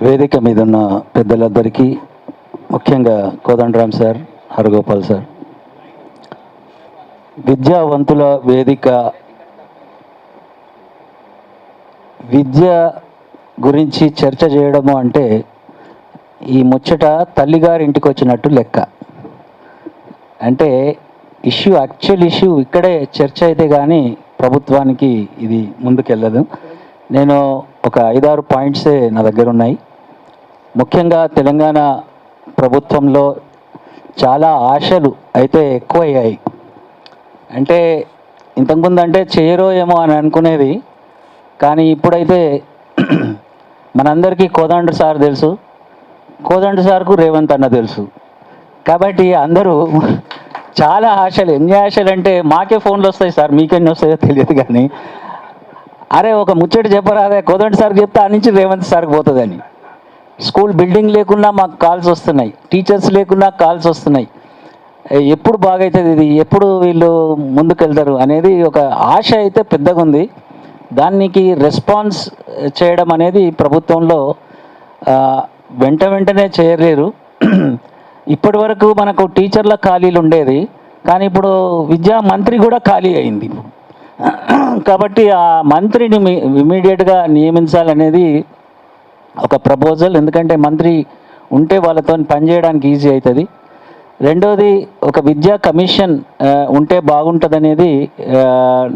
వేదిక మీద ఉన్న పెద్దలందరికీ, ముఖ్యంగా కోదండరామ్ సార్, హరగోపాల్ సార్, విద్యావంతుల వేదిక విద్య గురించి చర్చ చేయడము అంటే ఈ ముచ్చట తల్లిగారి ఇంటికి వచ్చినట్టు లెక్క. అంటే యాక్చువల్ ఇష్యూ ఇక్కడే చర్చ అయితే కానీ ప్రభుత్వానికి ఇది ముందుకెళ్ళదు. నేను ఒక 5-6 పాయింట్సే నా దగ్గర ఉన్నాయి. ముఖ్యంగా తెలంగాణ ప్రభుత్వంలో చాలా ఆశలు అయితే ఎక్కువయ్యాయి. అంటే ఇంతకుముందు అంటే చేయరో ఏమో అని అనుకునేది, కానీ ఇప్పుడైతే మనందరికీ కోదండ సార్ తెలుసు, కోదండ సార్కు రేవంత్ అన్న తెలుసు. కాబట్టి అందరూ చాలా ఆశలు, ఎన్ని ఆశలు అంటే మాకే ఫోన్లు వస్తాయి సార్, మీకెన్ని వస్తాయో తెలియదు. కానీ అరే ఒక ముచ్చట చెప్పరాదే, కోదండ సార్కి చెప్తే ఆ నుంచి రేవంత్ సార్కి పోతుందని. స్కూల్ బిల్డింగ్ లేకున్నా మాకు కాల్స్ వస్తున్నాయి, టీచర్స్ లేకున్నా కాల్స్ వస్తున్నాయి. ఎప్పుడు బాగవుతుంది ఇది, ఎప్పుడు వీళ్ళు ముందుకెళ్తారు అనేది ఒక ఆశ అయితే పెద్దగా ఉంది. దానికి రెస్పాన్స్ చేయడం అనేది ప్రభుత్వంలో వెంటనే చేయలేరు. ఇప్పటి వరకు మనకు టీచర్ల ఖాళీలు ఉండేది, కానీ ఇప్పుడు విద్యా మంత్రి కూడా ఖాళీ అయింది. కాబట్టి ఆ మంత్రిని ఇమీడియట్గా నియమించాలనేది ఒక ప్రపోజల్. ఎందుకంటే మంత్రి ఉంటే వాళ్ళతో పనిచేయడానికి ఈజీ అవుతుంది. రెండోది, ఒక విద్యా కమిషన్ ఉంటే బాగుంటుంది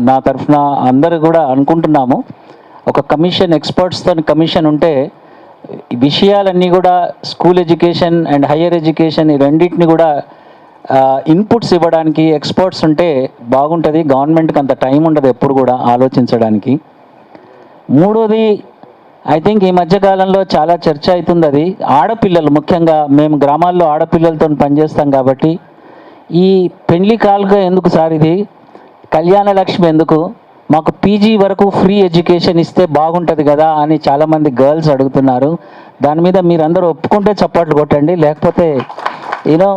నా తరఫున అందరూ కూడా అనుకుంటున్నాము. ఒక కమిషన్, ఎక్స్పర్ట్స్తో కమిషన్ ఉంటే విషయాలన్నీ కూడా school education and higher education ఈ రెండింటిని కూడా ఇన్పుట్స్ ఇవ్వడానికి ఎక్స్పర్ట్స్ ఉంటే బాగుంటుంది. గవర్నమెంట్కి అంత టైం ఉండదు ఎప్పుడు కూడా ఆలోచించడానికి. మూడోది, ఐ థింక్ ఈ మధ్యకాలంలో చాలా చర్చ అవుతుంది, అది ఆడపిల్లలు, ముఖ్యంగా మేము గ్రామాల్లో ఆడపిల్లలతో పనిచేస్తాం కాబట్టి ఈ పెళ్లి కాలుగా ఎందుకు సార్, ఇది కళ్యాణ లక్ష్మి ఎందుకు, మాకు పీజీ వరకు ఫ్రీ ఎడ్యుకేషన్ ఇస్తే బాగుంటుంది కదా అని చాలామంది గర్ల్స్ అడుగుతున్నారు. దాని మీద మీరందరూ ఒప్పుకుంటే చప్పట్లు కొట్టండి, లేకపోతే యూనో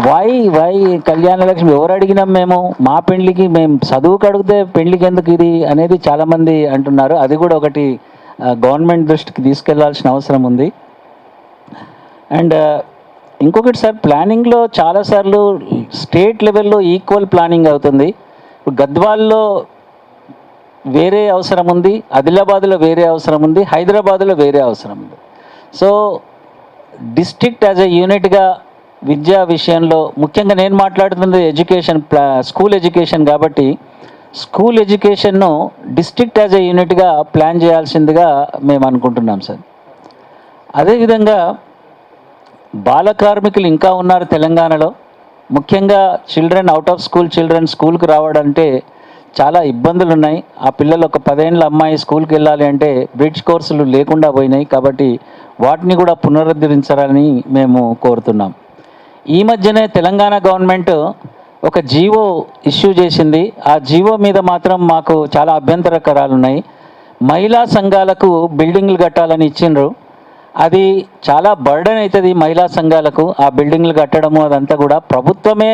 వై కళ్యాణ లక్ష్మి ఎవరు అడిగినాం మేము, మా పెళ్ళికి మేము చదువుకు అడిగితే పెళ్ళికి ఎందుకు ఇది అనేది చాలామంది అంటున్నారు. అది కూడా ఒకటి గవర్నమెంట్ దృష్టికి తీసుకెళ్లాల్సిన అవసరం ఉంది. అండ్ ఇంకొకటి సార్, ప్లానింగ్లో చాలాసార్లు స్టేట్ లెవెల్లో ఈక్వల్ ప్లానింగ్ అవుతుంది. ఇప్పుడు గద్వాల్లో వేరే అవసరం ఉంది, ఆదిలాబాద్లో వేరే అవసరం ఉంది, హైదరాబాద్లో వేరే అవసరం ఉంది. సో డిస్ట్రిక్ట్ యాజ్ ఎ యూనిట్గా విద్యా విషయంలో, ముఖ్యంగా నేను మాట్లాడుతున్నది ఎడ్యుకేషన్, స్కూల్ ఎడ్యుకేషన్ కాబట్టి స్కూల్ ఎడ్యుకేషన్ను డిస్ట్రిక్ట్ యాజ్ ఎ యూనిట్గా ప్లాన్ చేయాల్సిందిగా మేము అనుకుంటున్నాం సార్. అదేవిధంగా బాల కార్మికులు ఇంకా ఉన్నారు తెలంగాణలో. ముఖ్యంగా children, out of school children స్కూల్కి రావడంటే చాలా ఇబ్బందులు ఉన్నాయి. ఆ పిల్లలు, ఒక 10 ఏళ్ళ అమ్మాయి స్కూల్కి వెళ్ళాలి అంటే బ్రిడ్జ్ కోర్సులు లేకుండా పోయినాయి. కాబట్టి వాటిని కూడా పునరుద్ధరించాలని మేము కోరుతున్నాం. ఈ మధ్యనే తెలంగాణ గవర్నమెంట్ ఒక జీవో ఇష్యూ చేసింది. ఆ జీవో మీద మాత్రం మాకు చాలా అభ్యంతరకరాలు ఉన్నాయి. మహిళా సంఘాలకు బిల్డింగ్లు కట్టాలని ఇచ్చిండ్రు. అది చాలా బర్డెన్ అవుతుంది మహిళా సంఘాలకు, ఆ బిల్డింగ్లు కట్టడము అదంతా కూడా. ప్రభుత్వమే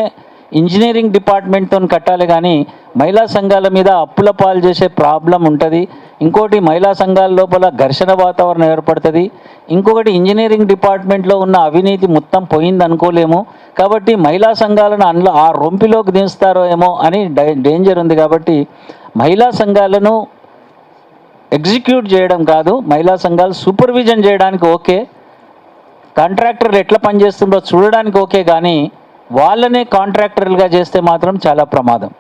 ఇంజనీరింగ్ డిపార్ట్మెంట్తో కట్టాలి, కానీ మహిళా సంఘాల మీద అప్పుల పాలు చేసే ప్రాబ్లం ఉంటుంది. ఇంకోటి, మహిళా సంఘాల లోపల ఘర్షణ వాతావరణం ఏర్పడుతుంది. ఇంకొకటి, ఇంజనీరింగ్ డిపార్ట్మెంట్లో ఉన్న అవినీతి మొత్తం పోయింది అనుకోలేము. కాబట్టి మహిళా సంఘాలను అందులో ఆ రొంపిలోకి దించుతారో ఏమో అని డేంజర్ ఉంది. కాబట్టి మహిళా సంఘాలను ఎగ్జిక్యూట్ చేయడం కాదు, మహిళా సంఘాలు సూపర్విజన్ చేయడానికి ఓకే, కాంట్రాక్టర్లు ఎట్లా పనిచేస్తుందో చూడడానికి ఓకే, కానీ వాళ్ళనే కాంట్రాక్టర్లుగా చేస్తే మాత్రం చాలా ప్రమాదం.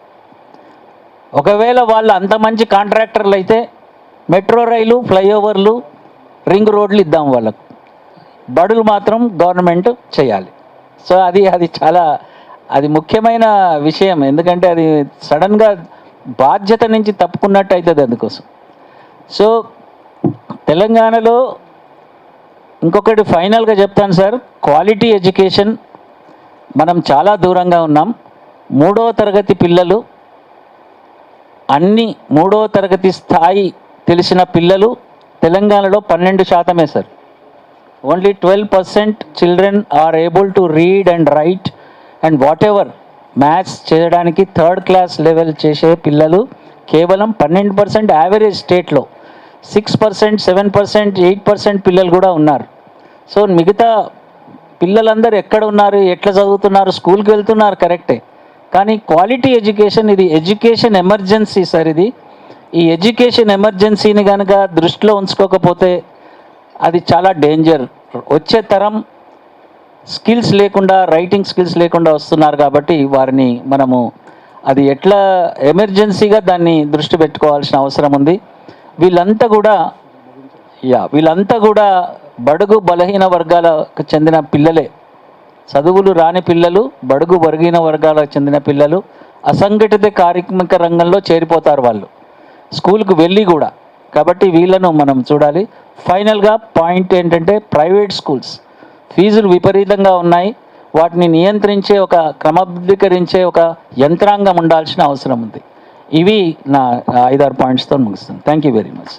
ఒకవేళ వాళ్ళు అంత మంచి కాంట్రాక్టర్లు అయితే మెట్రో రైలు, ఫ్లైఓవర్లు, రింగ్ రోడ్లు ఇద్దాం వాళ్ళకు, బడులు మాత్రం గవర్నమెంట్ చేయాలి. సో అది చాలా ముఖ్యమైన విషయం. ఎందుకంటే అది సడన్గా బాధ్యత నుంచి తప్పుకున్నట్టు అవుతుంది అందుకోసం. సో తెలంగాణలో ఇంకొకటి ఫైనల్గా చెప్తాను సార్, క్వాలిటీ ఎడ్యుకేషన్ మనం చాలా దూరంగా ఉన్నాం. 3వ తరగతి పిల్లలు, అన్ని 3వ తరగతి స్థాయి తెలిసిన పిల్లలు తెలంగాణలో 12% sir. Only 12% children are able to read and write and whatever maths చేయడానికి 3rd క్లాస్ లెవెల్ చేసే పిల్లలు కేవలం 12% యావరేజ్ స్టేట్లో. 6%, 7%, 8% పిల్లలు కూడా ఉన్నారు. సో మిగతా పిల్లలందరూ ఎక్కడ ఉన్నారు, ఎట్లా చదువుతున్నారు, స్కూల్కి వెళ్తున్నారు కరెక్టే, కానీ క్వాలిటీ ఎడ్యుకేషన్, ఇది ఎడ్యుకేషన్ ఎమర్జెన్సీ సార్. ఇది ఈ ఎడ్యుకేషన్ ఎమర్జెన్సీని కనుక దృష్టిలో ఉంచుకోకపోతే అది చాలా డేంజర్. వచ్చే తరం స్కిల్స్ లేకుండా, రైటింగ్ స్కిల్స్ లేకుండా వస్తున్నారు కాబట్టి వారిని మనము అది ఎట్లా ఎమర్జెన్సీగా దాన్ని దృష్టి పెట్టుకోవాల్సిన అవసరం ఉంది. వీళ్ళంతా కూడా బడుగు బలహీన వర్గాలకు చెందిన పిల్లలే, చదువులు రాని పిల్లలు, బడుగు బలహీన వర్గాలకు చెందిన పిల్లలు, అసంఘటిత కార్మిక రంగంలో చేరిపోతారు వాళ్ళు స్కూల్కు వెళ్ళి కూడా. కాబట్టి వీళ్ళను మనం చూడాలి. ఫైనల్గా పాయింట్ ఏంటంటే, ప్రైవేట్ స్కూల్స్ ఫీజులు విపరీతంగా ఉన్నాయి. వాటిని నియంత్రించే ఒక క్రమబద్ధీకరించే ఒక యంత్రాంగం ఉండాల్సిన అవసరం ఉంది. ఇవి నా 5-6 పాయింట్స్తో ముగిస్తాను. Thank you very much.